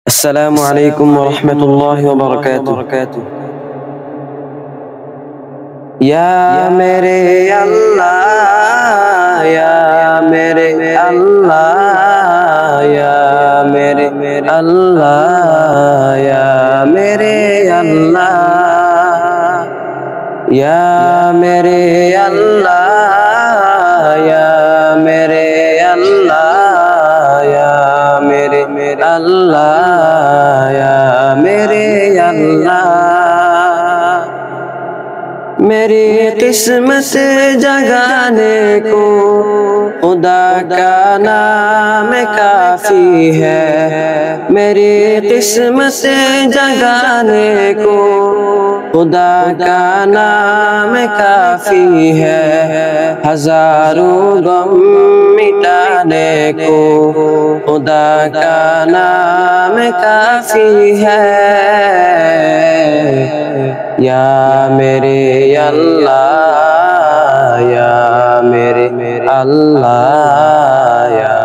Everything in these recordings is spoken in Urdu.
السلام علیکم ورحمۃ اللہ وبرکاتہ۔ یا میرے اللہ، یا میرے اللہ، یا میرے اللہ، یا میرے اللہ، یا میرے اللہ، یا میرے اللہ، یا میرے اللہ، یا میرے اللہ۔ میری قسمت جگانے کو خدا کا نام کافی ہے، میری قسمت جگانے کو خدا کا نام کافی ہے، ہزاروں غم مٹانے کو خدا کا نام کافی ہے۔ یا میرے اللہ، یا میرے اللہ، یا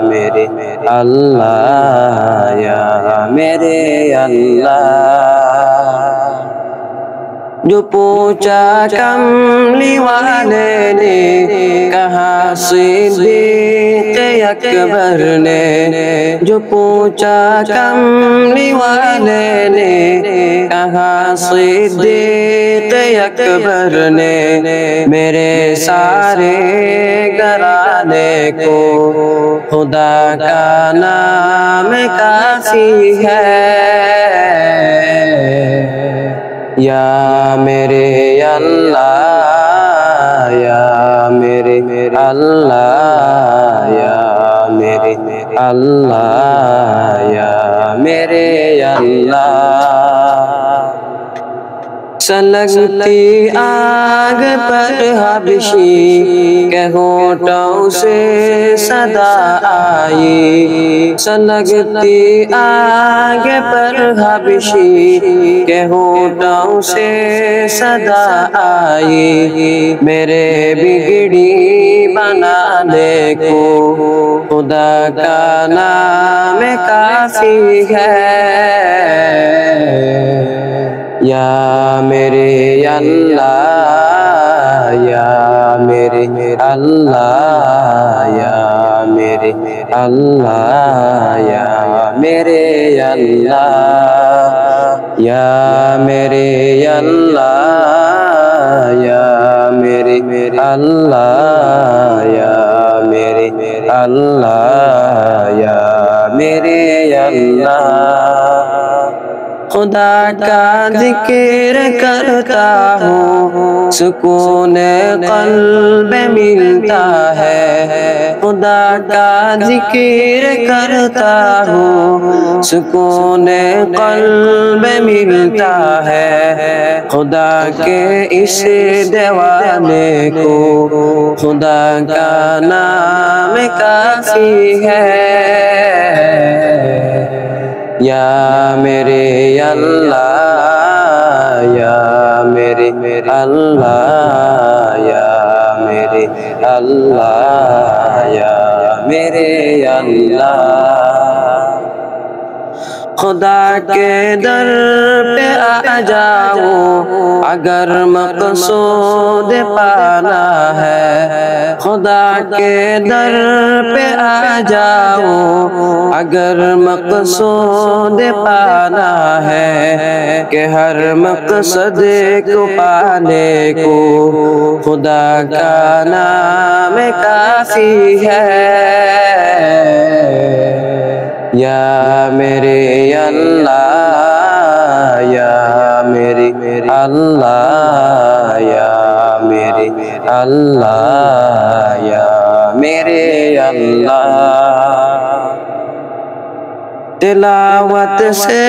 میرے اللہ، یا میرے اللہ۔ جو پوچھا کملی والے نے، کہا صدیق اکبر نے، جو پوچھا کملی والے نے، کہا صدیق اکبر نے، میرے سارے گھرانے کو خدا کا نام کافی ہے۔ یا میرے اللہ، یا میرے اللہ، یا میرے اللہ، یا میرے اللہ۔ سلگتی آگ پر حبشی کے ہونٹوں سے صدا آئی، سلگتی آگ پر حبشی کے ہونٹوں سے صدا آئی، میرے بگڑی بنانے کو خدا کا نام کافی ہے۔ یا میرے اللہ، یا میرے اللہ، یا میرے اللہ، یا میرے اللہ، یا میرے اللہ، یا میرے اللہ، یا میرے اللہ، یا میرے اللہ۔ خدا کا ذکر کرتا ہوں، سکون قلب ملتا ہے، خدا کا ذکر کرتا ہوں، سکون قلب ملتا ہے، خدا کے اس دیوانے کو خدا کا نام کافی ہے۔ یا میرے اللہ، یا میرے اللہ، یا میرے اللہ، یا میرے اللہ۔ خدا کے در پہ آ جاؤ اگر مقصود پانا ہے، خدا کے در پہ آ جاؤ اگر مقصود پانا ہے، کہ ہر مقصد کو پانے کو خدا کا نام کافی ہے۔ یا میرے اللہ، یا میرے اللہ، یا میرے اللہ، یا میرے اللہ۔ تلاوت سے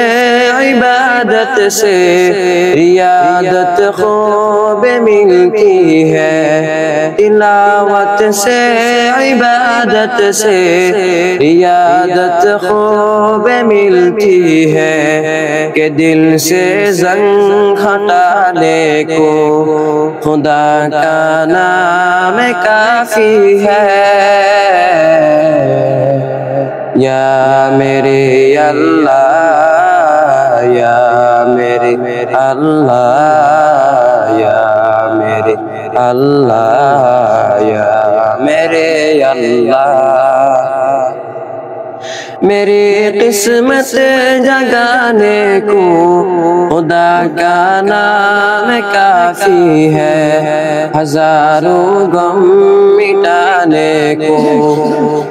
عبادت سے ریاضت خوب ملتی ہے، تلاوت سے عبادت سے ریاضت خوب ملتی ہے، کہ دل سے زنگ ہٹانے کو خدا کا نام کافی ہے۔ یا میرے اللہ، اللہ یا میرے اللہ یا میرے اللہ میری قسمت جگانے کو خدا کا نام کافی ہے ہزاروں غم مٹانے کو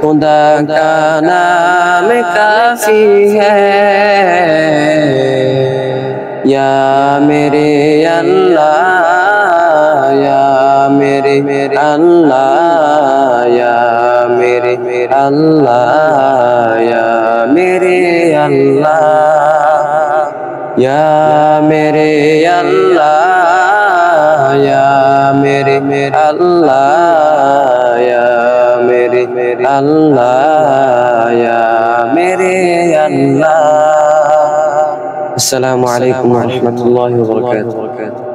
خدا کا نام کافی ہے یا میرے اللہ یا میرے اللہ یا میرے اللہ یا میرے اللہ یا میرے اللہ یا میرے اللہ یا میرے اللہ یا میرے اللہ۔ السلام علیکم ورحمۃ اللہ وبرکاتہ۔